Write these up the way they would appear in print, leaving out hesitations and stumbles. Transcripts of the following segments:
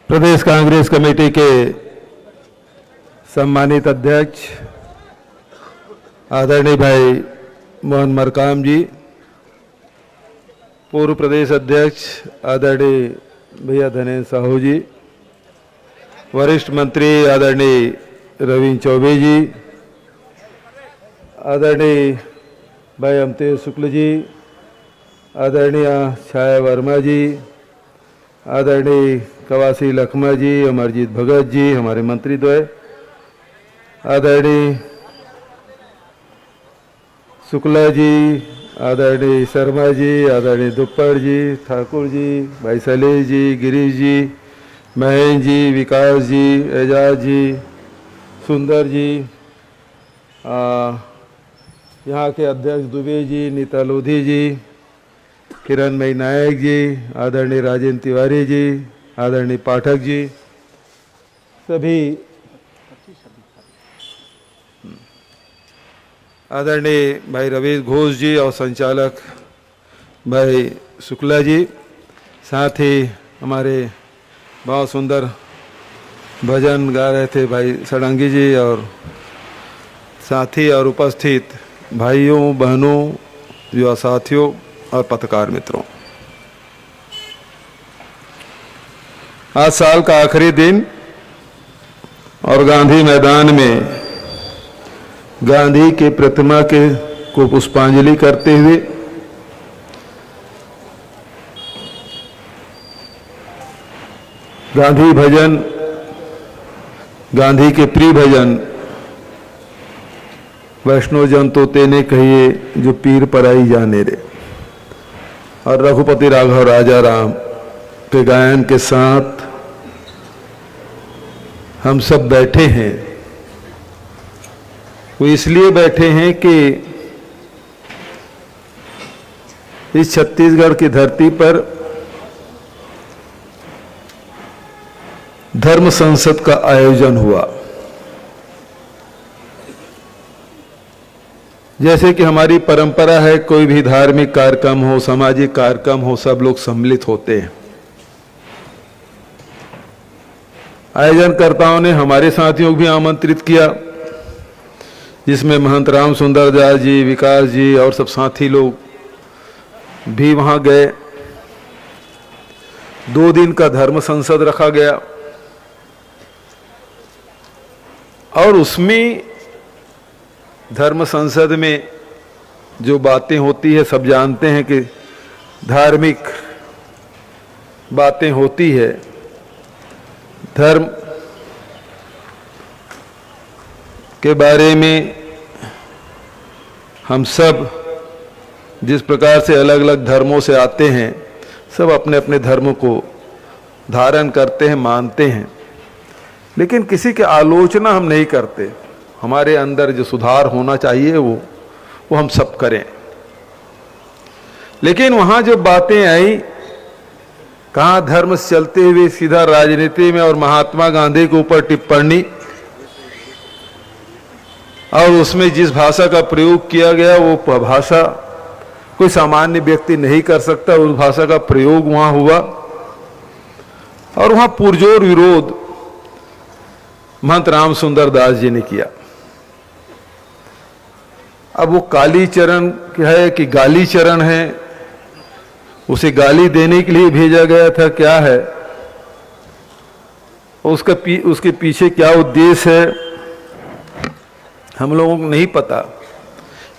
प्रदेश Congress committee के सम्मानित अध्यक्ष आदरणीय भाई मोहन मरकाम जी, पूर्व प्रदेश अध्यक्ष आदरणीय भैया धनेन्द्र साहू जी, वरिष्ठ मंत्री आदरणीय रविंद्र चौबे जी, आदरणीय भाई अमतेज शुक्ल जी, आदरणीय छाया वर्मा जी, आदरणीय कवासी लखमा जी, अमरजीत भगत जी, हमारे मंत्री द्वय, आदरणीय शुक्ला जी, आदरणीय शर्मा जी, आदरणीय दुप्पड़ जी, ठाकुर जी, भाई सलेश जी, गिरीश जी, महेंद्र जी, विकास जी, एजाज जी, सुंदर जी, यहाँ के अध्यक्ष दुबे जी, नीता लोधी जी, किरणमयी नायक जी, आदरणीय राजेंद्र तिवारी जी, आदरणीय पाठक जी, सभी आदरणीय भाई रवीश घोष जी और संचालक भाई शुक्ला जी, साथ ही हमारे बहुत सुंदर भजन गा रहे थे भाई सड़ंगी जी, और साथी और उपस्थित भाइयों बहनों, युवा साथियों और पत्रकार मित्रों, आज साल का आखिरी दिन और गांधी मैदान में गांधी की प्रतिमा को पुष्पांजलि करते हुए गांधी भजन, गांधी के प्रिय भजन वैष्णव जन तो तेने कहिए जो पीर पराई जाने रे, और रघुपति राघव राजा राम के गायन के साथ हम सब बैठे हैं। वो इसलिए बैठे हैं कि इस छत्तीसगढ़ की धरती पर धर्म संसद का आयोजन हुआ। जैसे कि हमारी परंपरा है, कोई भी धार्मिक कार्यक्रम हो, सामाजिक कार्यक्रम हो, सब लोग सम्मिलित होते हैं। आयोजनकर्ताओं ने हमारे साथियों को भी आमंत्रित किया, जिसमें महंत राम सुंदर दास जी, विकास जी और सब साथी लोग भी वहां गए। 2 दिन का धर्म संसद रखा गया और उसमें धर्म संसद में जो बातें होती है, सब जानते हैं कि धार्मिक बातें होती है। धर्म के बारे में हम सब जिस प्रकार से अलग अलग धर्मों से आते हैं, सब अपने अपने धर्म को धारण करते हैं, मानते हैं, लेकिन किसी की आलोचना हम नहीं करते। हमारे अंदर जो सुधार होना चाहिए वो हम सब करें। लेकिन वहां जो बातें आई, कहाँ धर्म से चलते हुए सीधा राजनीति में, और महात्मा गांधी के ऊपर टिप्पणी, और उसमें जिस भाषा का प्रयोग किया गया वो भाषा कोई सामान्य व्यक्ति नहीं कर सकता। उस भाषा का प्रयोग वहां हुआ और वहां पुरजोर विरोध महंत राम सुंदर दास जी ने किया। अब वो काली चरण है कि गाली चरण है, उसे गाली देने के लिए भेजा गया था, क्या है उसके पीछे क्या उद्देश्य है, हम लोगों को नहीं पता।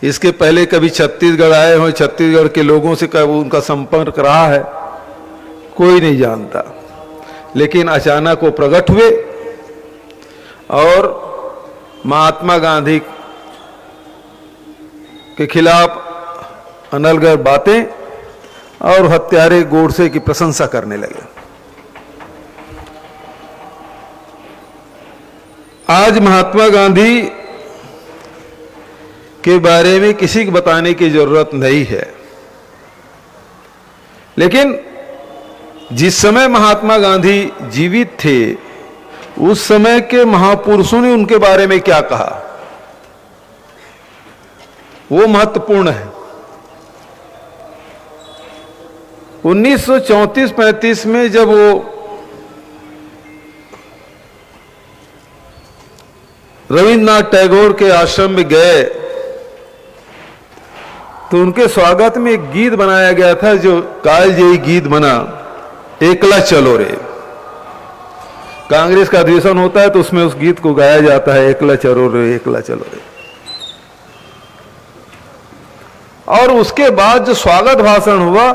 इसके पहले कभी छत्तीसगढ़ आए हो, छत्तीसगढ़ के लोगों से कभी उनका संपर्क रहा है, कोई नहीं जानता। लेकिन अचानक वो प्रकट हुए और महात्मा गांधी के खिलाफ अनलगढ़ बातें और हत्यारे गोडसे की प्रशंसा करने लगे। आज महात्मा गांधी के बारे में किसी को बताने की जरूरत नहीं है, लेकिन जिस समय महात्मा गांधी जीवित थे, उस समय के महापुरुषों ने उनके बारे में क्या कहा, वो महत्वपूर्ण है। 1934-35 में जब वो रविन्द्रनाथ टैगोर के आश्रम में गए तो उनके स्वागत में एक गीत बनाया गया था जो कालजयी गीत बना, एकला चलो रे। कांग्रेस का अधिवेशन होता है तो उसमें उस गीत को गाया जाता है, एकला चलो रे, एकला चलो रे। और उसके बाद जो स्वागत भाषण हुआ,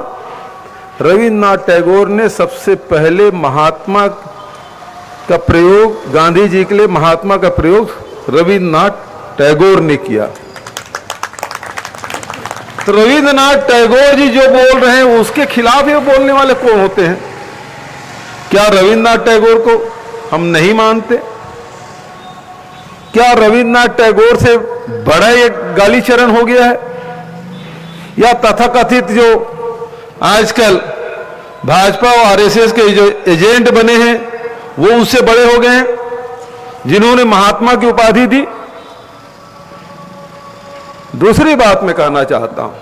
रविन्द्रनाथ टैगोर ने सबसे पहले महात्मा का प्रयोग, गांधी जी के लिए महात्मा का प्रयोग रविन्द्रनाथ टैगोर ने किया। तो रविन्द्रनाथ टैगोर जी जो बोल रहे हैं उसके खिलाफ ये बोलने वाले कौन होते हैं? क्या रविन्द्रनाथ टैगोर को हम नहीं मानते? क्या रविन्द्रनाथ टैगोर से बड़ा एक गालीचरण हो गया है? या तथाकथित जो आजकल भाजपा और आरएसएस के जो एजेंट बने हैं वो उससे बड़े हो गए हैं, जिन्होंने महात्मा की उपाधि दी? दूसरी बात मैं कहना चाहता हूं,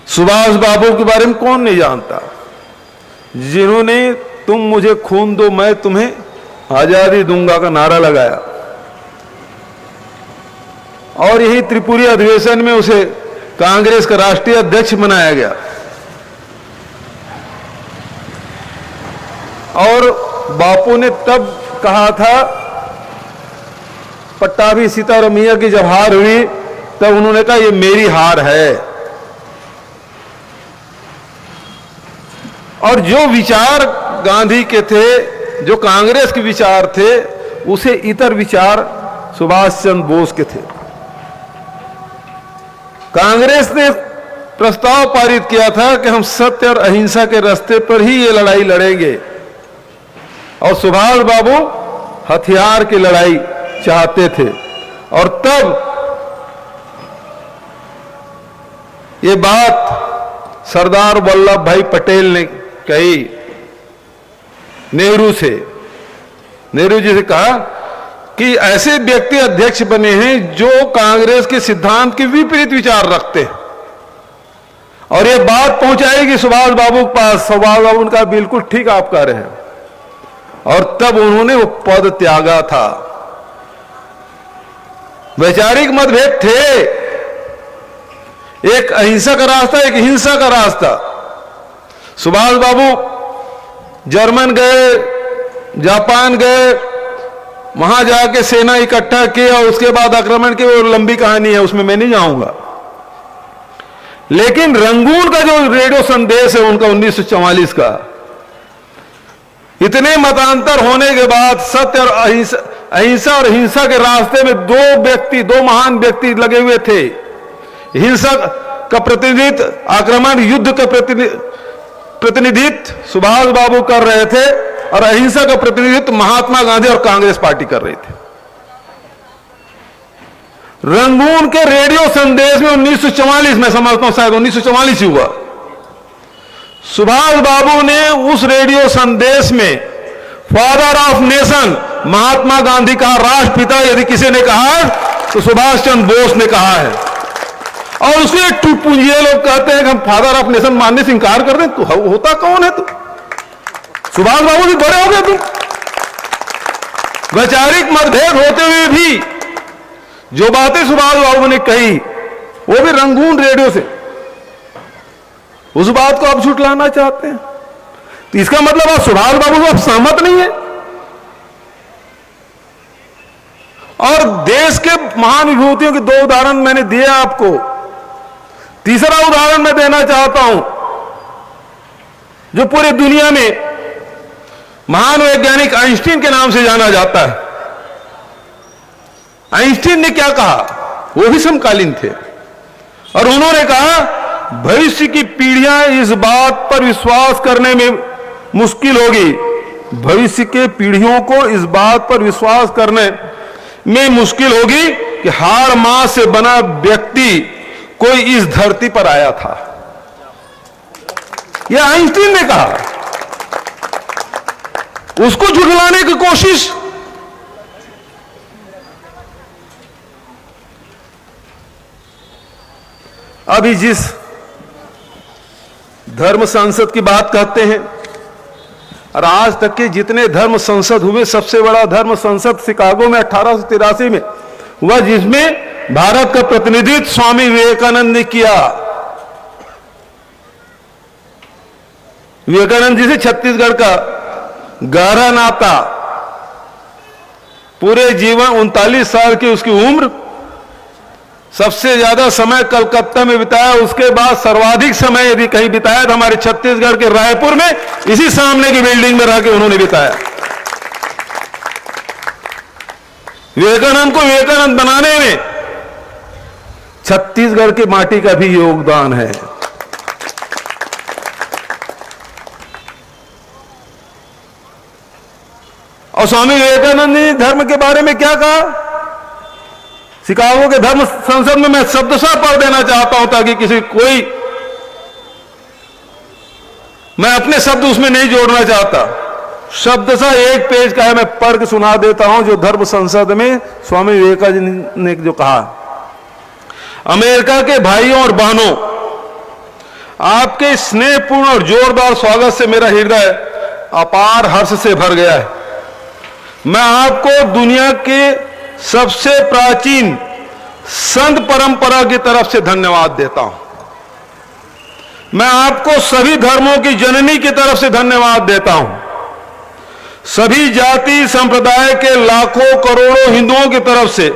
सुभाष बाबू के बारे में कौन नहीं जानता, जिन्होंने तुम मुझे खून दो मैं तुम्हें आजादी दूंगा का नारा लगाया और यही त्रिपुरी अधिवेशन में उसे कांग्रेस का राष्ट्रीय अध्यक्ष बनाया गया। और बापू ने तब कहा था, पट्टाभी सीतारमैया की जब हार हुई तब उन्होंने कहा ये मेरी हार है। और जो विचार गांधी के थे, जो कांग्रेस के विचार थे, उसे इतर विचार सुभाष चंद्र बोस के थे। कांग्रेस ने प्रस्ताव पारित किया था कि हम सत्य और अहिंसा के रास्ते पर ही ये लड़ाई लड़ेंगे, और सुभाष बाबू हथियार की लड़ाई चाहते थे। और तब ये बात सरदार वल्लभ भाई पटेल ने कही नेहरू से। नेहरू जी से कहा कि ऐसे व्यक्ति अध्यक्ष बने हैं जो कांग्रेस के सिद्धांत के विपरीत विचार रखते हैं, और ये बात पहुंचाएगी सुभाष बाबू के पास। सुभाष बाबू ने कहा बिल्कुल ठीक आप कह रहे हैं, और तब उन्होंने वो पद त्यागा था। वैचारिक मतभेद थे, एक अहिंसा का रास्ता, एक हिंसा का रास्ता। सुभाष बाबू जर्मन गए, जापान गए, वहां जाके सेना इकट्ठा की और उसके बाद आक्रमण की, वो लंबी कहानी है, उसमें मैं नहीं जाऊंगा। लेकिन रंगून का जो रेडियो संदेश है उनका 1944 का, इतने मतांतर होने के बाद सत्य और अहिंसा और हिंसा के रास्ते में दो महान व्यक्ति लगे हुए थे। हिंसा का प्रतिनिधित्व, आक्रमण युद्ध का प्रतिनिधित्व सुभाष बाबू कर रहे थे, और अहिंसा का प्रतिनिधित्व महात्मा गांधी और कांग्रेस पार्टी कर रही थी। रंगून के रेडियो संदेश में 1944 में, समझता हूं शायद 1944 ही हुआ, सुभाष बाबू ने उस रेडियो संदेश में father of nation Mahatma Gandhi का राष्ट्रपिता यदि किसी ने कहा तो सुभाष चंद्र बोस ने कहा है। और उसके टुटपुंजिए लोग कहते हैं कि हम फादर ऑफ नेशन मानने से इंकार कर दें। तो होता कौन है तू? सुभाष बाबू भी बड़े हो गए तुम। वैचारिक मतभेद होते हुए भी जो बातें सुभाष बाबू ने कही, वो भी रंगून रेडियो से, उस बात को आप झुटलाना चाहते हैं। तो इसका मतलब आप सुभाष बाबू को आप सहमत नहीं है। और देश के महान विभूतियों के दो उदाहरण मैंने दिए आपको। तीसरा उदाहरण मैं देना चाहता हूं, जो पूरी दुनिया में महान वैज्ञानिक आइंस्टीन के नाम से जाना जाता है। आइंस्टीन ने क्या कहा? वो भी समकालीन थे, और उन्होंने कहा भविष्य की पीढ़ियां इस बात पर विश्वास करने में मुश्किल होगी, भविष्य के पीढ़ियों को इस बात पर विश्वास करने में मुश्किल होगी कि हाड़ मांस से बना व्यक्ति कोई इस धरती पर आया था। यह आइंस्टीन ने कहा। उसको झुठलाने की कोशिश अभी जिस धर्म संसद की बात कहते हैं, और आज तक के जितने धर्म संसद हुए सबसे बड़ा धर्म संसद शिकागो में 1883 में हुआ, जिसमें भारत का प्रतिनिधित्व स्वामी विवेकानंद ने किया। विवेकानंद जी से छत्तीसगढ़ का गहरा नाता, पूरे जीवन 39 साल की उसकी उम्र, सबसे ज्यादा समय कलकत्ता में बिताया, उसके बाद सर्वाधिक समय यदि कहीं बिताया तो हमारे छत्तीसगढ़ के रायपुर में इसी सामने की बिल्डिंग में रह के उन्होंने बिताया। विवेकानंद को विवेकानंद बनाने में छत्तीसगढ़ की माटी का भी योगदान है। और स्वामी विवेकानंद ने धर्म के बारे में क्या कहा? शिकागो के धर्म संसद में मैं शब्दशः पढ़ देना चाहता हूं, ताकि मैं अपने शब्द उसमें नहीं जोड़ना चाहता। शब्दशः एक पेज का है, मैं पढ़ के सुना देता हूं, जो धर्म संसद में स्वामी विवेकानंद ने जो कहा। अमेरिका के भाइयों और बहनों, आपके स्नेहपूर्ण और जोरदार स्वागत से मेरा हृदय अपार हर्ष से भर गया है। मैं आपको दुनिया के सबसे प्राचीन संत परंपरा की तरफ से धन्यवाद देता हूं। मैं आपको सभी धर्मों की जननी की तरफ से धन्यवाद देता हूं। सभी जाति संप्रदाय के लाखों करोड़ों हिंदुओं की तरफ से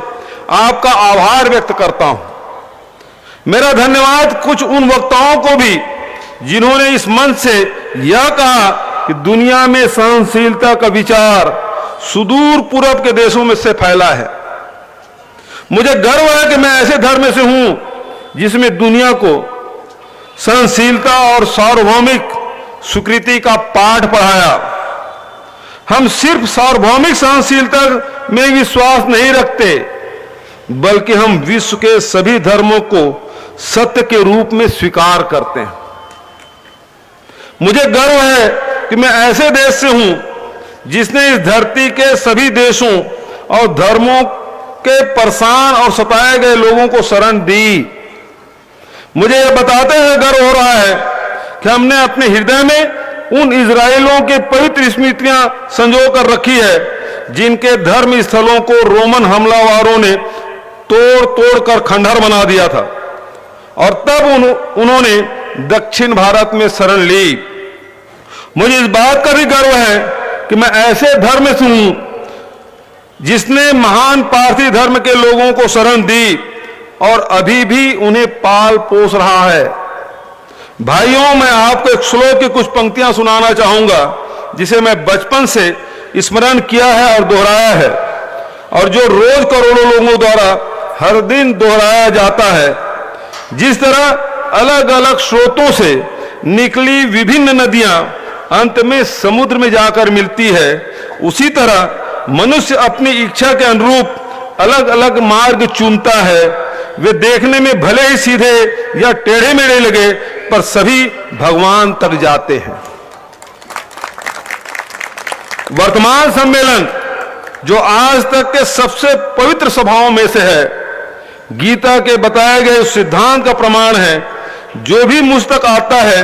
आपका आभार व्यक्त करता हूं। मेरा धन्यवाद कुछ उन वक्ताओं को भी जिन्होंने इस मंच से यह कहा कि दुनिया में सहनशीलता का विचार सुदूर पूर्व के देशों में से फैला है। मुझे गर्व है कि मैं ऐसे धर्म से हूं जिसमें दुनिया को सहनशीलता और सार्वभौमिक स्वीकृति का पाठ पढ़ाया। हम सिर्फ सार्वभौमिक सहनशीलता में विश्वास नहीं रखते, बल्कि हम विश्व के सभी धर्मों को सत्य के रूप में स्वीकार करते हैं। मुझे गर्व है कि मैं ऐसे देश से हूं जिसने इस धरती के सभी देशों और धर्मों के परेशान और सताए गए लोगों को शरण दी। मुझे यह बताते हुए गर्व हो रहा है कि हमने अपने हृदय में उन इजरायलियों के पवित्र स्मृतियां संजो कर रखी है, जिनके धर्म स्थलों को रोमन हमलावरों ने तोड़ तोड़ कर खंडहर बना दिया था, और तब उन्होंने दक्षिण भारत में शरण ली। मुझे इस बात का भी गर्व है कि मैं ऐसे धर्म से हूं जिसने महान पारसी धर्म के लोगों को शरण दी और अभी भी उन्हें पाल पोस रहा है। भाइयों, मैं आपको एक श्लोक की कुछ पंक्तियां सुनाना चाहूंगा, जिसे मैं बचपन से स्मरण किया है और दोहराया है, और जो रोज करोड़ों लोगों द्वारा हर दिन दोहराया जाता है। जिस तरह अलग अलग स्रोतों से निकली विभिन्न नदियां अंत में समुद्र में जाकर मिलती है, उसी तरह मनुष्य अपनी इच्छा के अनुरूप अलग अलग मार्ग चुनता है। वे देखने में भले ही सीधे या टेढ़े मेढ़े लगे, पर सभी भगवान तक जाते हैं। वर्तमान सम्मेलन, जो आज तक के सबसे पवित्र सभाओं में से है, गीता के बताए गए सिद्धांत का प्रमाण है। जो भी मुझ तक आता है,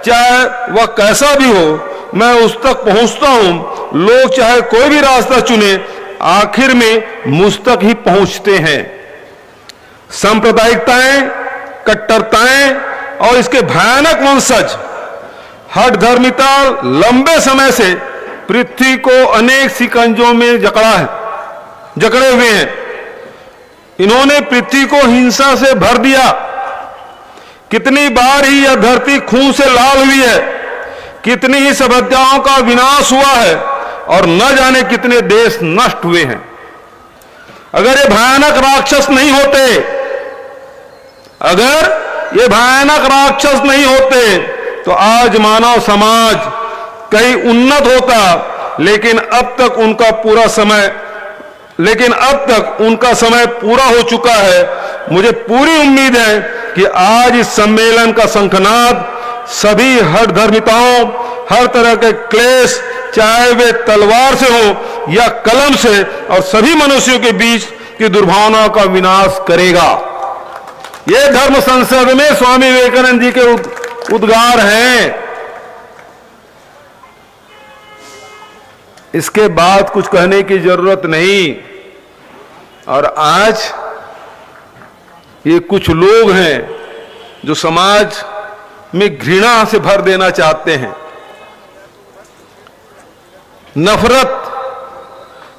चाहे वह कैसा भी हो, मैं उस तक पहुंचता हूं। लोग चाहे कोई भी रास्ता चुने, आखिर में मुझ तक ही पहुंचते हैं। सांप्रदायिकताएं, कट्टरताएं और इसके भयानक वंशज हठ धर्मिता लंबे समय से पृथ्वी को अनेक शिकंजों में जकड़े हुए हैं। इन्होंने पृथ्वी को हिंसा से भर दिया। कितनी बार ही यह धरती खून से लाल हुई है, कितनी ही सभ्यताओं का विनाश हुआ है, और न जाने कितने देश नष्ट हुए हैं। अगर ये भयानक राक्षस नहीं होते, तो आज मानव समाज कहीं उन्नत होता, लेकिन अब तक उनका समय पूरा हो चुका है। मुझे पूरी उम्मीद है कि आज इस सम्मेलन का शंखनाद सभी हठ धर्मिताओं, हर तरह के क्लेश, चाहे वे तलवार से हो या कलम से, और सभी मनुष्यों के बीच की दुर्भावना का विनाश करेगा। यह धर्म संसद में स्वामी विवेकानंद जी के उद्गार हैं। इसके बाद कुछ कहने की जरूरत नहीं। और आज ये कुछ लोग हैं जो समाज में घृणा से भर देना चाहते हैं, नफरत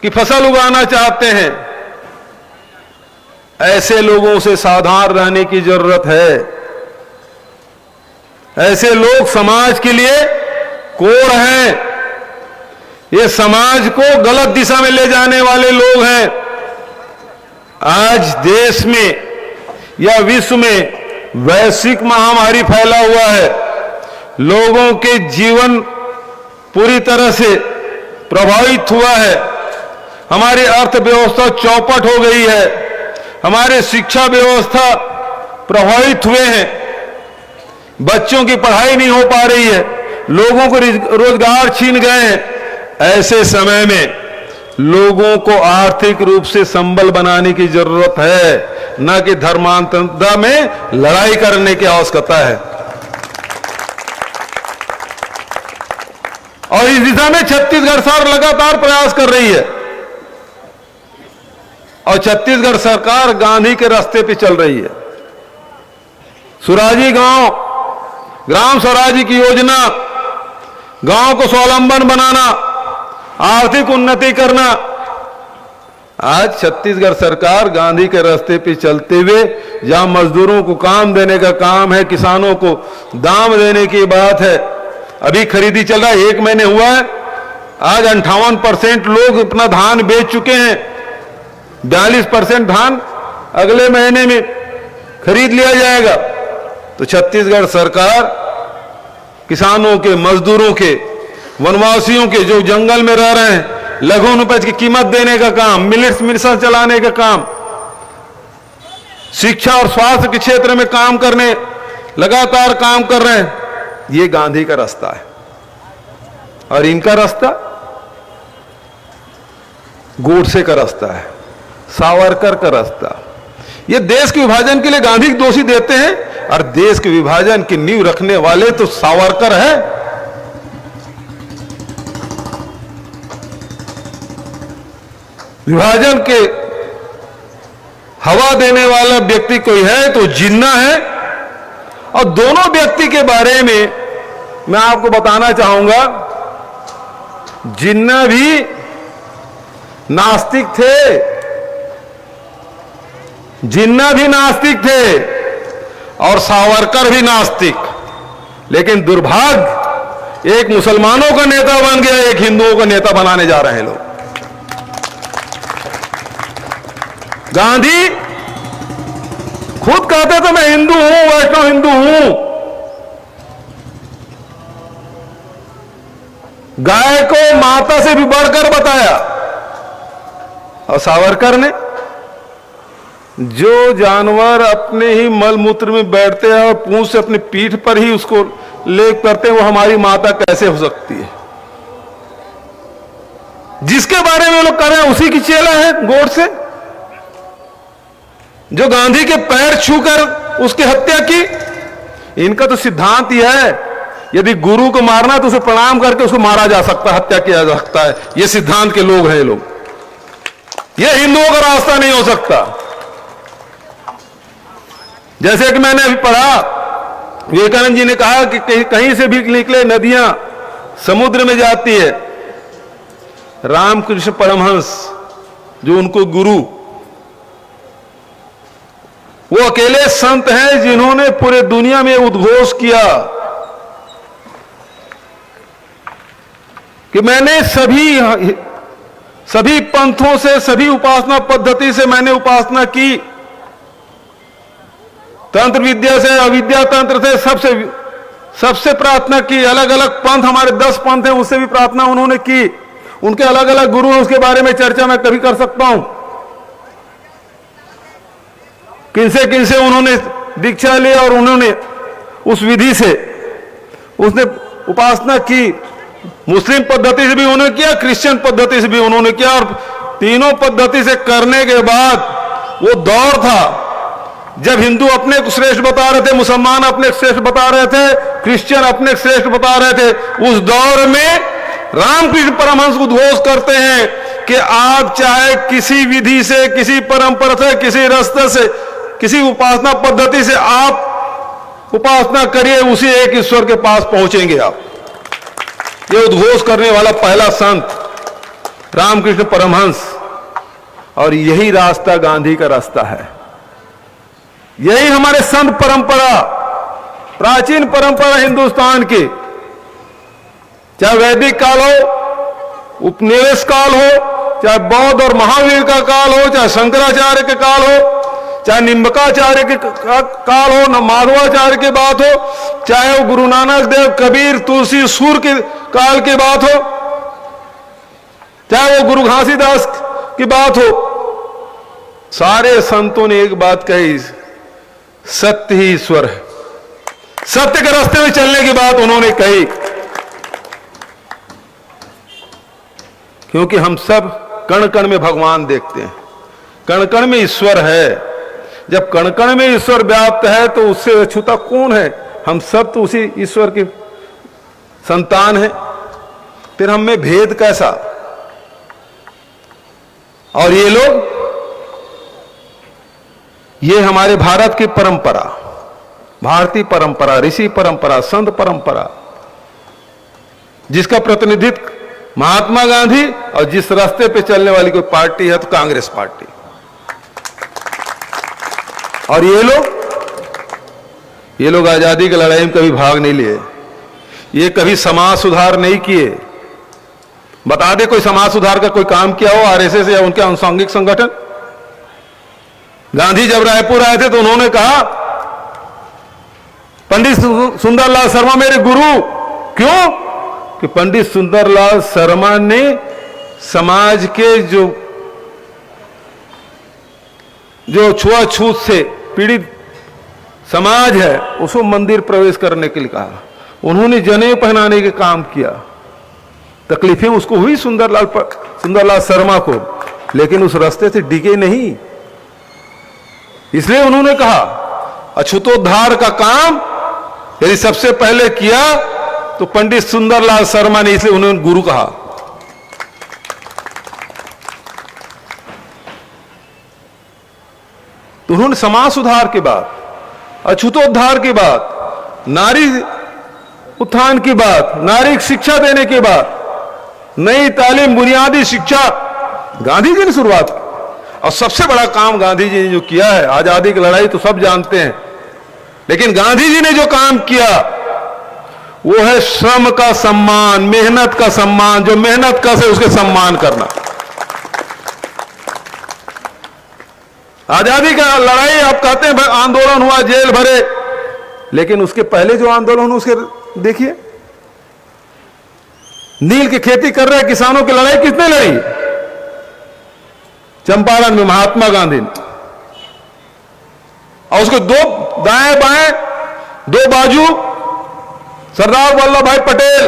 की फसल उगाना चाहते हैं। ऐसे लोगों से सावधान रहने की जरूरत है। ऐसे लोग समाज के लिए कोड़ हैं। ये समाज को गलत दिशा में ले जाने वाले लोग हैं। आज देश में या विश्व में वैश्विक महामारी फैला हुआ है। लोगों के जीवन पूरी तरह से प्रभावित हुआ है। हमारी अर्थव्यवस्था चौपट हो गई है। हमारे शिक्षा व्यवस्था प्रभावित हुए हैं। बच्चों की पढ़ाई नहीं हो पा रही है। लोगों को रोजगार छीन गए हैं। ऐसे समय में लोगों को आर्थिक रूप से संबल बनाने की जरूरत है, न कि धर्मांतरता में लड़ाई करने की आवश्यकता है। और इस दिशा में छत्तीसगढ़ सरकार लगातार प्रयास कर रही है। और छत्तीसगढ़ सरकार गांधी के रास्ते पे चल रही है। सुराजी गांव, ग्राम स्वराज की योजना, गांव को स्वावलंबन बनाना, आर्थिक उन्नति करना। आज छत्तीसगढ़ सरकार गांधी के रास्ते पे चलते हुए जहां मजदूरों को काम देने का काम है, किसानों को दाम देने की बात है। अभी खरीदी चल रहा है, 1 महीने हुआ है। आज 58% लोग अपना धान बेच चुके हैं। 42% धान अगले महीने में खरीद लिया जाएगा। तो छत्तीसगढ़ सरकार किसानों के, मजदूरों के, वनवासियों के जो जंगल में रह रहे हैं, लघु उपज की कीमत देने का काम, मिलेट्स मिशन चलाने का काम, शिक्षा और स्वास्थ्य के क्षेत्र में काम करने लगातार काम कर रहे हैं। ये गांधी का रास्ता है। और इनका रास्ता गोडसे का रास्ता है, सावरकर का रास्ता। ये देश के विभाजन के लिए गांधी को दोषी देते हैं, और देश के विभाजन की नींव रखने वाले तो सावरकर है। विभाजन के हवा देने वाला व्यक्ति कोई है तो जिन्ना है। और दोनों व्यक्ति के बारे में मैं आपको बताना चाहूंगा, जिन्ना भी नास्तिक थे, जिन्ना भी नास्तिक थे और सावरकर भी नास्तिक। लेकिन दुर्भाग्य, एक मुसलमानों का नेता बन गया, एक हिंदुओं का नेता बनाने जा रहे हैं लोग। गांधी खुद कहते थे मैं हिंदू हूं, वैष्णव हिंदू हूं। गाय को माता से भी बढ़कर बताया। और सावरकर ने, जो जानवर अपने ही मलमूत्र में बैठते हैं और पूंछ से अपनी पीठ पर ही उसको लेप करते हैं, वो हमारी माता कैसे हो सकती है? जिसके बारे में लोग कह रहे हैं उसी की चेला है गोडसे, जो गांधी के पैर छूकर उसकी हत्या की। इनका तो सिद्धांत यह है, यदि गुरु को मारना तो उसे प्रणाम करके उसको मारा जा सकता है, हत्या किया जा सकता है। ये सिद्धांत के लोग हैं लोग। ये हिंदुओं का रास्ता नहीं हो सकता। जैसे कि मैंने अभी पढ़ा, विवेकानंद जी ने कहा कि कहीं से भी निकले नदियां समुद्र में जाती है। रामकृष्ण परमहंस, जो उनको गुरु, वो अकेले संत हैं जिन्होंने पूरे दुनिया में उद्घोष किया कि मैंने सभी पंथों से, सभी उपासना पद्धति से मैंने उपासना की। तंत्र विद्या से, अविद्या तंत्र से, सबसे प्रार्थना की। अलग अलग पंथ, हमारे 10 पंथ हैं, उससे भी प्रार्थना उन्होंने की। उनके अलग अलग गुरु हैं, उसके बारे में चर्चा मैं कभी कर सकता हूं। किनसे उन्होंने दीक्षा ली और उन्होंने उस विधि से उसने उपासना की। मुस्लिम पद्धति से भी उन्होंने किया, क्रिश्चियन पद्धति से भी उन्होंने किया। और तीनों पद्धति से करने के बाद वो दौर था जब हिंदू अपने को श्रेष्ठ बता रहे थे, मुसलमान अपने को श्रेष्ठ बता रहे थे, क्रिश्चियन अपने को श्रेष्ठ बता रहे थे, उस दौर में रामकृष्ण परमहंस उद्घोष करते हैं कि आप चाहे किसी विधि से, किसी परंपरा से, किसी रास्ते से, किसी उपासना पद्धति से आप उपासना करिए, उसी एक ईश्वर के पास पहुंचेंगे आप। ये उद्घोष करने वाला पहला संत रामकृष्ण परमहंस, और यही रास्ता गांधी का रास्ता है। यही हमारे संत परंपरा, प्राचीन परंपरा हिंदुस्तान की, चाहे वैदिक काल हो, उपनिवेश काल हो, चाहे बौद्ध और महावीर का काल हो, चाहे शंकराचार्य के काल हो, चाहे निम्बकाचार्य के काल हो, न माधवाचार्य की बात हो, चाहे वो गुरु नानक देव, कबीर, तुलसी, सूर के काल की बात हो, चाहे वो गुरु घासीदास की बात हो, सारे संतों ने एक बात कही, सत्य ही ईश्वर है। सत्य के रास्ते में चलने की बात उन्होंने कही, क्योंकि हम सब कण कण में भगवान देखते हैं, कण कण में ईश्वर है। जब कण कण में ईश्वर व्याप्त है तो उससे अछूता कौन है? हम सब तो उसी ईश्वर के संतान हैं, फिर हम में भेद कैसा? और ये लोग, ये हमारे भारत की परंपरा, भारतीय परंपरा, ऋषि परंपरा, संत परंपरा, जिसका प्रतिनिधित्व महात्मा गांधी, और जिस रास्ते पे चलने वाली कोई पार्टी है तो कांग्रेस पार्टी। और ये लोग आजादी की लड़ाई में कभी भाग नहीं लिए, ये कभी समाज सुधार नहीं किए। बता दे कोई समाज सुधार का कोई काम किया हो आरएसएस या उनके अनुषंगिक संगठन? गांधी जब रायपुर आए थे तो उन्होंने कहा, पंडित सुंदरलाल शर्मा मेरे गुरु। क्यों? कि पंडित सुंदरलाल शर्मा ने समाज के जो छुआछूत से पीड़ित समाज है उसको मंदिर प्रवेश करने के लिए कहा। उन्होंने जनेऊ पहनाने के काम किया। तकलीफें उसको हुई सुंदरलाल शर्मा को, लेकिन उस रास्ते से डिगे नहीं। इसलिए उन्होंने कहा अछूतोद्धार का काम यदि सबसे पहले किया तो पंडित सुंदरलाल शर्मा ने, इसलिए उन्होंने गुरु कहा। तो उन्होंने समाज सुधार की बात, अछूतोद्धार की बात, नारी उत्थान की बात, नारी शिक्षा देने की बात, नई तालीम, बुनियादी शिक्षा गांधी जी ने शुरुआत की। और सबसे बड़ा काम गांधी जी ने जो किया है, आजादी की लड़ाई तो सब जानते हैं, लेकिन गांधी जी ने जो काम किया वो है श्रम का सम्मान, मेहनत का सम्मान। जो मेहनत का से उसके सम्मान करना। आजादी का लड़ाई आप कहते हैं आंदोलन हुआ, जेल भरे, लेकिन उसके पहले जो आंदोलन हुआ उसके देखिए, नील की खेती कर रहे किसानों की लड़ाई किसने लड़ी? चंपारण में महात्मा गांधी ने। और उसके दो दाएं बाएं, दो बाजू, सरदार वल्लभ भाई पटेल,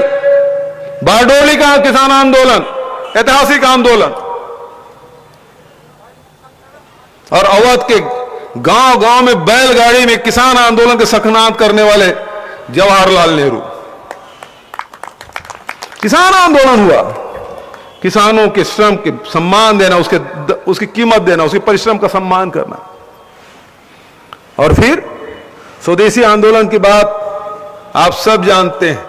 बारडोली का किसान आंदोलन, ऐतिहासिक आंदोलन, और अवध के गांव गांव में बैलगाड़ी में किसान आंदोलन के सखनाद करने वाले जवाहरलाल नेहरू। किसान आंदोलन हुआ, किसानों के श्रम के सम्मान देना, उसकी कीमत देना, उसके परिश्रम का सम्मान करना। और फिर स्वदेशी आंदोलन की बात आप सब जानते हैं,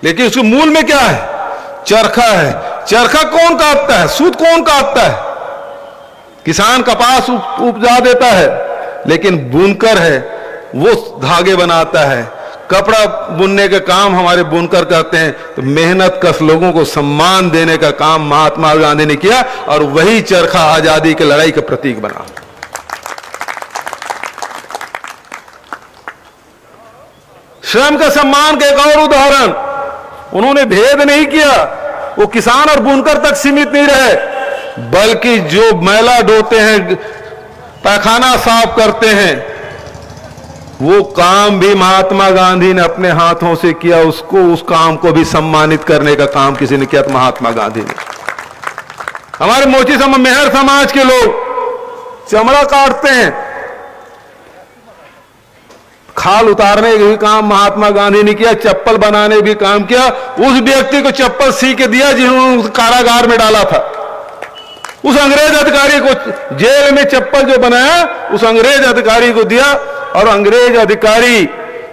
लेकिन उसके मूल में क्या है? चरखा है। चरखा कौन काटता है? सूत कौन काटता है? किसान कपास उपजा देता है, लेकिन बुनकर है वो धागे बनाता है। कपड़ा बुनने का काम हमारे बुनकर करते हैं। तो मेहनत कश लोगों को सम्मान देने का काम महात्मा गांधी ने किया, और वही चरखा आजादी की लड़ाई का प्रतीक बना। श्रम का सम्मान का एक और उदाहरण, उन्होंने भेद नहीं किया। वो किसान और बुनकर तक सीमित नहीं रहे, बल्कि जो मैला ढोते हैं, पैखाना साफ करते हैं, वो काम भी महात्मा गांधी ने अपने हाथों से किया। उसको, उस काम को भी सम्मानित करने का काम किसी ने किया तो महात्मा गांधी ने। हमारे मोची मेहर समाज के लोग चमड़ा काटते हैं, खाल उतारने का भी काम महात्मा गांधी ने किया, चप्पल बनाने भी काम किया। उस व्यक्ति को चप्पल सी के दिया जिन्होंने कारागार में डाला था। उस अंग्रेज अधिकारी को जेल में चप्पल जो बनाया उस अंग्रेज अधिकारी को दिया, और अंग्रेज अधिकारी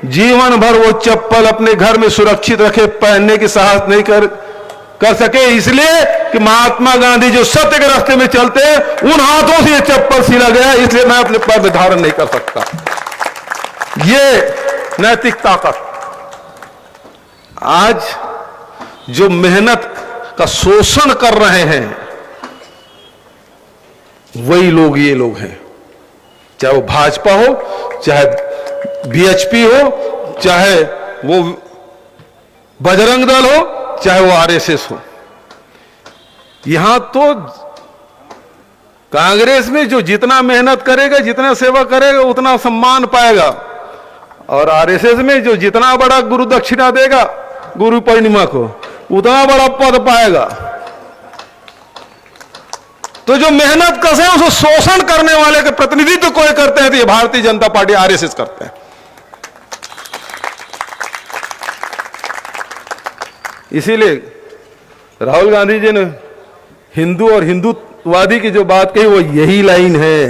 जीवन भर वो चप्पल अपने घर में सुरक्षित रखे, पहनने की साहस नहीं कर सके, इसलिए कि महात्मा गांधी जो सत्य के रास्ते में चलते हैं उन हाथों से ये चप्पल सिला गया, इसलिए मैं अपने पैर में धारण नहीं कर सकता। ये नैतिक ताकत। आज जो मेहनत का शोषण कर रहे हैं वही लोग ये लोग हैं, चाहे वो भाजपा हो, चाहे बीएचपी हो, चाहे वो बजरंग दल हो, चाहे वो आरएसएस हो। यहां तो कांग्रेस में जो जितना मेहनत करेगा, जितना सेवा करेगा उतना सम्मान पाएगा, और आरएसएस में जो जितना बड़ा गुरु दक्षिणा देगा गुरु पूर्णिमा को उतना बड़ा पद पाएगा। तो जो मेहनत कस है उसको शोषण करने वाले के प्रतिनिधित्व कोई करते हैं तो ये भारतीय जनता पार्टी आरएसएस करते हैं। इसीलिए राहुल गांधी जी ने हिंदू और हिंदुत्ववादी की जो बात कही वो यही लाइन है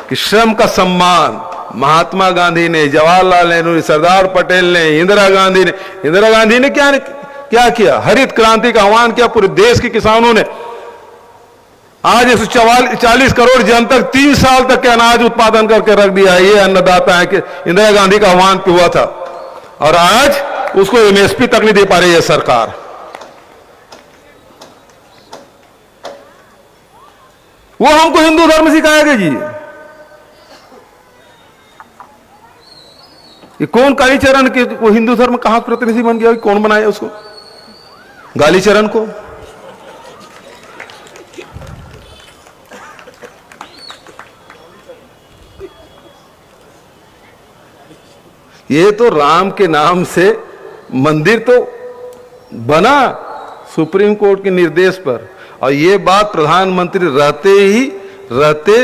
कि श्रम का सम्मान महात्मा गांधी ने, जवाहरलाल नेहरू ने, सरदार पटेल ने, इंदिरा गांधी ने क्या किया? हरित क्रांति का आह्वान किया। पूरे देश के किसानों ने आज 140 करोड़ जन तक 3 साल तक के अनाज उत्पादन करके रख दिया है। ये अन्नदाता है कि इंदिरा गांधी का आह्वान पे हुआ था, और आज उसको एमएसपी तक नहीं दे पा रही है सरकार। वो हमको हिंदू धर्म सिखाएगा जी। ये कौन कालीचरण के वो हिंदू धर्म कहां प्रतिनिधि बन गया? कौन बनाया उसको? गालीचरण को। ये तो राम के नाम से मंदिर तो बना सुप्रीम कोर्ट के निर्देश पर, और ये बात प्रधानमंत्री रहते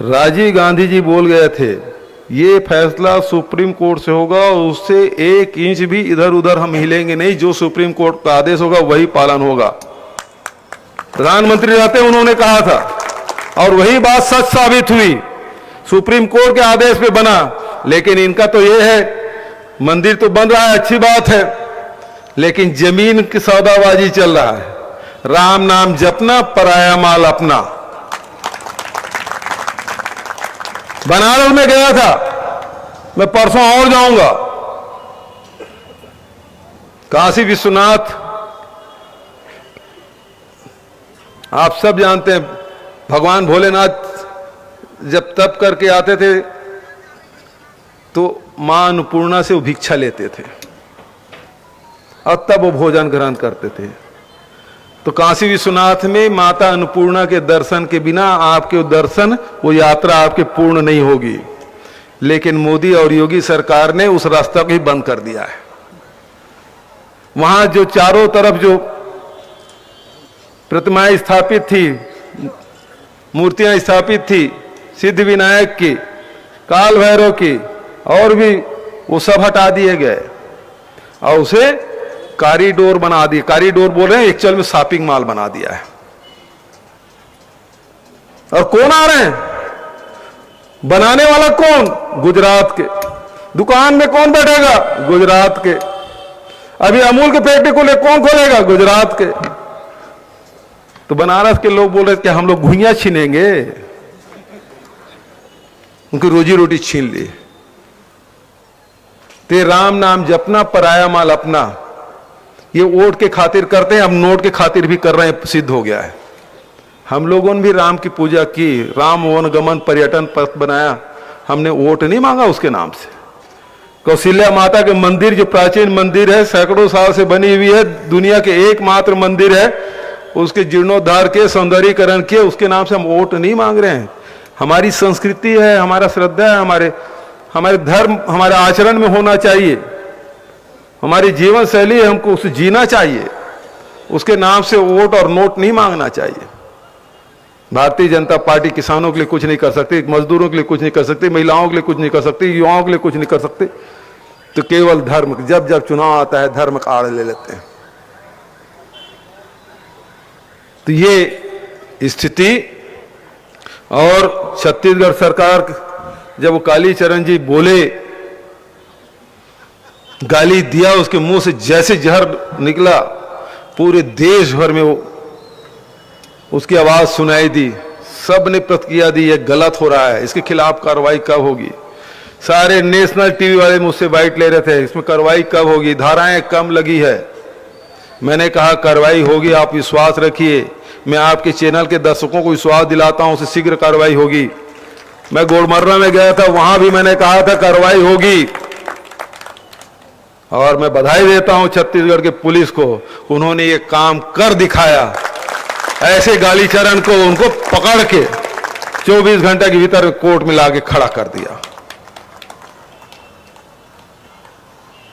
राजीव गांधी जी बोल गए थे, ये फैसला सुप्रीम कोर्ट से होगा, उससे 1 इंच भी इधर उधर हम हिलेंगे नहीं, जो सुप्रीम कोर्ट का आदेश होगा वही पालन होगा। प्रधानमंत्री रहते उन्होंने कहा था, और वही बात सच साबित हुई। सुप्रीम कोर्ट के आदेश पे बना, लेकिन इनका तो ये है मंदिर तो बन रहा है, अच्छी बात है, लेकिन जमीन की सौदाबाजी चल रहा है। राम नाम जपना, पराया माल अपना। बनारस में गया था मैं, परसों और जाऊंगा। काशी विश्वनाथ आप सब जानते हैं, भगवान भोलेनाथ जब तप करके आते थे तो मां अन्नपूर्णा से वो भिक्षा लेते थे और तब वो भोजन ग्रहण करते थे। तो काशी विश्वनाथ में माता अन्नपूर्णा के दर्शन के बिना आपके दर्शन, वो यात्रा आपके पूर्ण नहीं होगी। लेकिन मोदी और योगी सरकार ने उस रास्ता को ही बंद कर दिया है। वहां जो चारों तरफ जो प्रतिमाएं स्थापित थी, मूर्तियां स्थापित थी, सिद्ध विनायक की, काल भैरव की, और भी वो सब हटा दिए गए और उसे कॉरिडोर बना दिए। कॉरिडोर बोल रहे हैं, एक्चुअल में शॉपिंग मॉल बना दिया है। और कौन आ रहे हैं बनाने वाला? कौन? गुजरात के। दुकान में कौन बैठेगा? गुजरात के। अभी अमूल के फैक्ट्री खोले, कौन खोलेगा? गुजरात के। तो बनारस के लोग बोल रहे कि हम लोग घुइयां छीनेंगे, उनकी रोजी रोटी छीन ली। ते राम नाम जपना, पराया माल अपना, ये वोट के खातिर करते हैं, हम नोट के खातिर भी कर रहे हैं, सिद्ध हो गया है। हम लोगों ने भी राम की पूजा की, राम वन गमन पर्यटन पथ बनाया, हमने वोट नहीं मांगा उसके नाम से। कौशल्या माता के मंदिर जो प्राचीन मंदिर है, सैकड़ों साल से बनी हुई है, दुनिया के एकमात्र मंदिर है, उसके जीर्णोद्धार के, सौंदर्यीकरण के, उसके नाम से हम वोट नहीं मांग रहे हैं। हमारी संस्कृति है, हमारा श्रद्धा है, हमारे धर्म हमारे आचरण में होना चाहिए, हमारी जीवन शैली है, हमको उसे जीना चाहिए। उसके नाम से वोट और नोट नहीं मांगना चाहिए। भारतीय जनता पार्टी किसानों के लिए कुछ नहीं कर सकती, मजदूरों के लिए कुछ नहीं कर सकती, महिलाओं के लिए कुछ नहीं कर सकती, युवाओं के लिए कुछ नहीं कर सकती। तो केवल धर्म, जब जब चुनाव आता है धर्म का आड़ ले लेते हैं। तो ये स्थिति, और छत्तीसगढ़ सरकार जब वो कालीचरण जी बोले, गाली दिया, उसके मुंह से जैसे जहर निकला, पूरे देश भर में वो उसकी आवाज सुनाई दी। सब ने प्रतिक्रिया दी, ये गलत हो रहा है, इसके खिलाफ कार्रवाई कब होगी। सारे नेशनल टीवी वाले मुझसे बाइट ले रहे थे, इसमें कार्रवाई कब होगी, धाराएं कम लगी है। मैंने कहा कार्रवाई होगी, आप विश्वास रखिए। मैं आपके चैनल के दर्शकों को विश्वास दिलाता हूं, उससे शीघ्र कार्रवाई होगी। मैं गोड़मर्रा में गया था, वहां भी मैंने कहा था कार्रवाई होगी। और मैं बधाई देता हूं छत्तीसगढ़ के पुलिस को, उन्होंने ये काम कर दिखाया। ऐसे गालीचरण को उनको पकड़ के 24 घंटे के भीतर कोर्ट में लाके खड़ा कर दिया।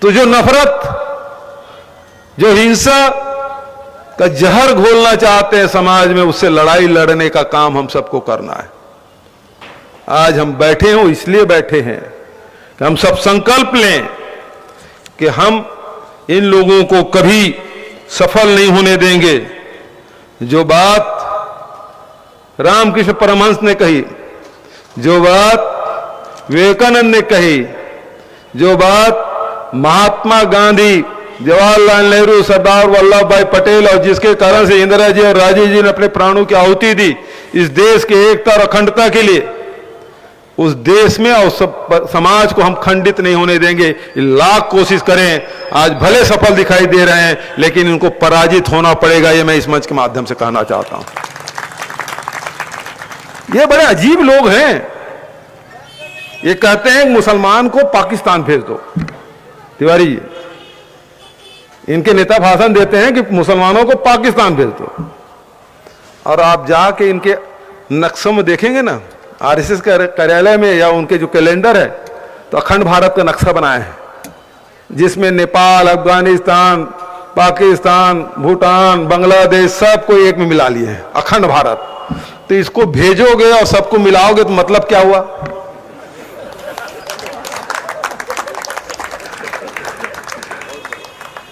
तो जो नफरत, जो हिंसा का जहर घोलना चाहते हैं समाज में, उससे लड़ाई लड़ने का काम हम सबको करना है। आज हम बैठे हो इसलिए बैठे हैं कि हम सब संकल्प लें कि हम इन लोगों को कभी सफल नहीं होने देंगे। जो बात रामकृष्ण परमहंस ने कही, जो बात विवेकानंद ने कही, जो बात महात्मा गांधी, जवाहरलाल नेहरू, सरदार वल्लभ भाई पटेल, और जिसके कारण से इंदिरा जी और राजीव जी ने अपने प्राणों की आहुति दी इस देश की एकता और अखंडता के लिए, उस देश में और सब समाज को हम खंडित नहीं होने देंगे। लाख कोशिश करें, आज भले सफल दिखाई दे रहे हैं, लेकिन इनको पराजित होना पड़ेगा। ये मैं इस मंच के माध्यम से कहना चाहता हूं। ये बड़े अजीब लोग हैं। ये कहते हैं मुसलमान को पाकिस्तान भेज दो। तिवारी जी, इनके नेता भाषण देते हैं कि मुसलमानों को पाकिस्तान भेज दो, और आप जाके इनके नक्शों में देखेंगे ना, आरएसएस कार्यालय में या उनके जो कैलेंडर है, तो अखंड भारत का नक्शा बनाया है, जिसमें नेपाल, अफगानिस्तान, पाकिस्तान, भूटान, बांग्लादेश सबको एक में मिला लिए हैं, अखंड भारत। तो इसको भेजोगे और सबको मिलाओगे तो मतलब क्या हुआ?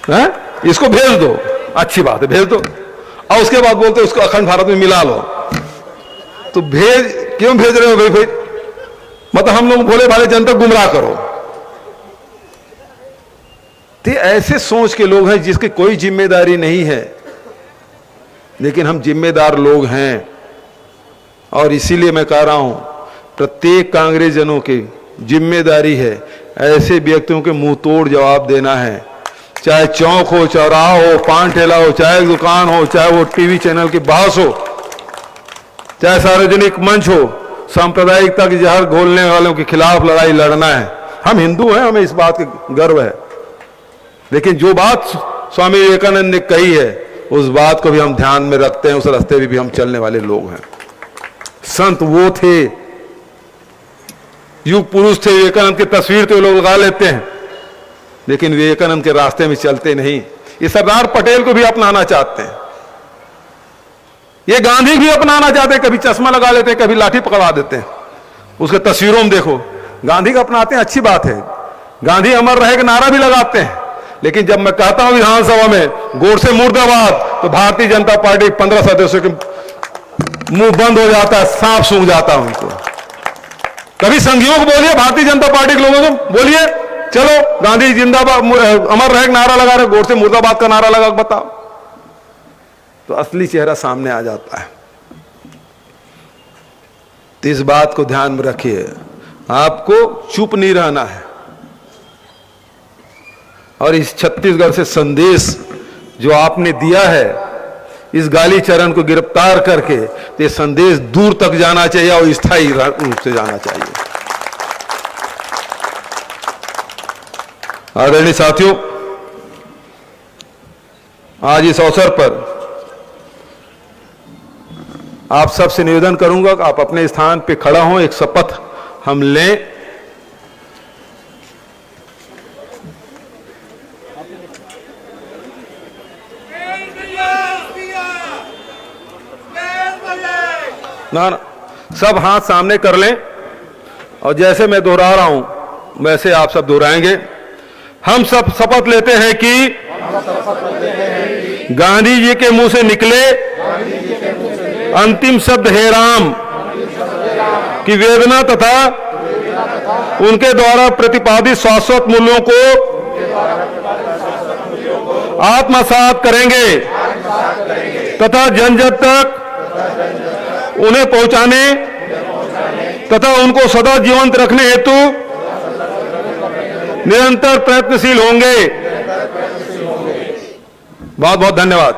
है? इसको भेज दो, अच्छी बात है, भेज दो, और उसके बाद बोलते उसको अखंड भारत में मिला लो। तो क्यों भेज रहे हो भाई? मतलब हम लोग भोले भाले जनता गुमराह करो। तो ऐसे सोच के लोग हैं जिसकी कोई जिम्मेदारी नहीं है, लेकिन हम जिम्मेदार लोग हैं। और इसीलिए मैं कह रहा हूं, प्रत्येक कांग्रेस जनों की जिम्मेदारी है ऐसे व्यक्तियों के मुंह तोड़ जवाब देना है। चाहे चौक हो, चौराहा हो, पान ठेला हो, चाहे दुकान हो, चाहे वो टीवी चैनल की बहस हो, चाहे सार्वजनिक मंच हो, सांप्रदायिकता की जहर घोलने वालों के खिलाफ लड़ाई लड़ना है। हम हिंदू हैं, हमें इस बात का गर्व है। लेकिन जो बात स्वामी विवेकानंद ने कही है, उस बात को भी हम ध्यान में रखते हैं, उस रास्ते में भी हम चलने वाले लोग हैं। संत वो थे, युग पुरुष थे, विवेकानंद की तस्वीर तो लोग लगा लेते हैं, लेकिन विवेकानंद के रास्ते में चलते नहीं। ये सरदार पटेल को भी अपनाना चाहते हैं, ये गांधी भी अपनाना चाहते हैं, कभी चश्मा लगा लेते हैं, कभी लाठी पकड़ा देते हैं। उसके तस्वीरों में देखो, गांधी का अपनाते हैं, अच्छी बात है, गांधी अमर रहे का नारा भी लगाते हैं। लेकिन जब मैं कहता हूं विधानसभा में गोडसे मुर्दाबाद, तो भारतीय जनता पार्टी 15 सदस्यों के मुंह बंद हो जाता है, सांप सूंघ जाता है उनको। कभी संघियों को बोलिए, भारतीय जनता पार्टी के लोगों को बोलिए, चलो गांधी जिंदाबाद अमर रहे नारा लगा रहे, गोडसे मुर्दाबाद का नारा लगा, बताओ, तो असली चेहरा सामने आ जाता है। तो इस बात को ध्यान में रखिए, आपको चुप नहीं रहना है। और इस छत्तीसगढ़ से संदेश जो आपने दिया है, इस गालीचरण को गिरफ्तार करके, तो ये संदेश दूर तक जाना चाहिए और स्थायी रूप से जाना चाहिए। आदरणीय साथियों, आज इस अवसर पर आप सबसे निवेदन करूंगा कि आप अपने स्थान पे खड़ा हों, एक शपथ हम लें। ना ना, सब हाथ सामने कर लें और जैसे मैं दोहरा रहा हूं वैसे आप सब दोहराएंगे। हम सब शपथ लेते हैं कि गांधी जी के मुंह से निकले अंतिम शब्द हे राम की वेदना तथा उनके द्वारा प्रतिपादित शाश्वत मूल्यों को आत्मसात करेंगे तथा जन जन तक उन्हें पहुंचाने तथा उनको सदा जीवंत रखने हेतु निरंतर प्रयत्नशील होंगे। बहुत बहुत धन्यवाद।